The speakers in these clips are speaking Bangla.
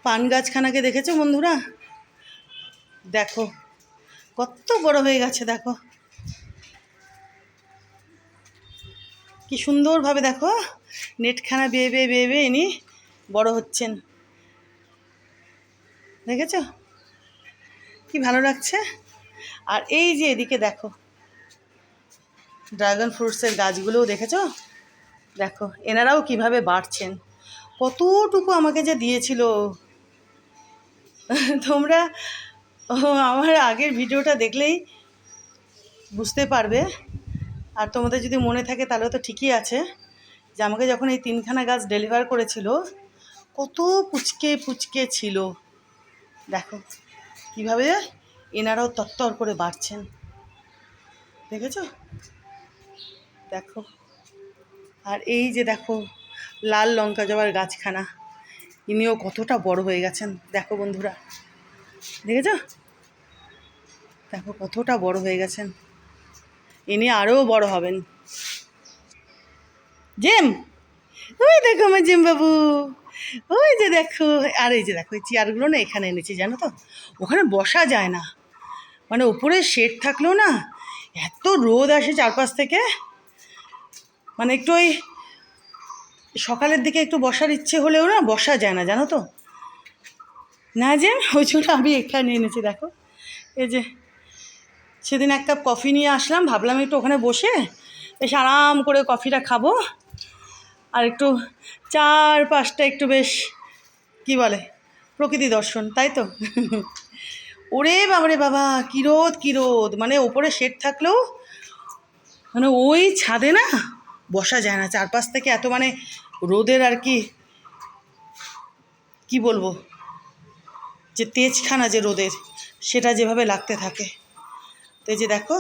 পান গাছখানাকে দেখেছো বন্ধুরা? দেখো কত বড় হয়ে গেছে, দেখো কি সুন্দরভাবে, দেখো নেটখানা বেয়ে বেয়ে বেয়ে বেয়ে ইনি বড় হচ্ছেন, দেখেছো কি ভালো লাগছে। আর এই যে এদিকে দেখো ড্রাগন ফ্রুটসের গাছগুলোও দেখেছো, দেখো এনারাও কিভাবে বাড়ছেন, কতটুকু আমাকে যে দিয়েছিল। তোমরা আমার আগের ভিডিওটা দেখলেই বুঝতে পারবে। আর তোমাদের যদি মনে থাকে তাহলে তো ঠিকই আছে, যে আমাকে যখন এই 3খানা গাছ ডেলিভার করেছিল কত পুচকে পুচকে ছিল, দেখো কীভাবে এনারাও তত্তর করে বাড়ছেন, দেখেছো দেখো। আর এই যে দেখো লাল লঙ্কা জবার গাছখানা, ইনিও কতটা বড় হয়ে গেছেন, দেখো বন্ধুরা দেখেছো, দেখো কতটা বড় হয়ে গেছেন, ইনি আরও বড় হবেন। জেম, ওই দেখো আমার জেম বাবু, ওই যে দেখো। আর এই যে দেখো এই চেয়ারগুলো না এখানে এনেছি জানো তো, ওখানে বসা যায় না, মানে উপরে শেড থাকলেও না এত রোদ আসে চারপাশ থেকে, মানে একটু ওই সকালের দিকে একটু বসার ইচ্ছে হলেও না বসা যায় না জানো তো। না যে ওই জন্য আমি এখানে এনেছি, দেখো এই যে সেদিন 1 কাপ কফি নিয়ে আসলাম, ভাবলাম একটু ওখানে বসে বেশ আরাম করে কফিটা খাবো, আর একটু চারপাশটা একটু বেশ কি বলে প্রকৃতি দর্শন, তাই তো। ওরে বাবারে বাবা, কী রোদ কী রোদ, মানে ওপরে শেড থাকলেও মানে ওই ছাদে না বসা যায় না, চারপাশ থেকে এত মানে রোদের আর কি কি বলবো, যে তেজখানা যে রোদের সেটা যেভাবে লাগতে থাকে। তো এই যে দেখো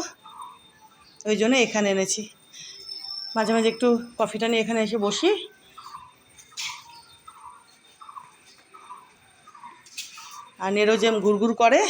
ওই জন্য এখানে এনেছি, মাঝে মাঝে একটু কফিটা নিয়ে এখানে এসে বসি। আর নেরোজেম ঘুরঘুর করে,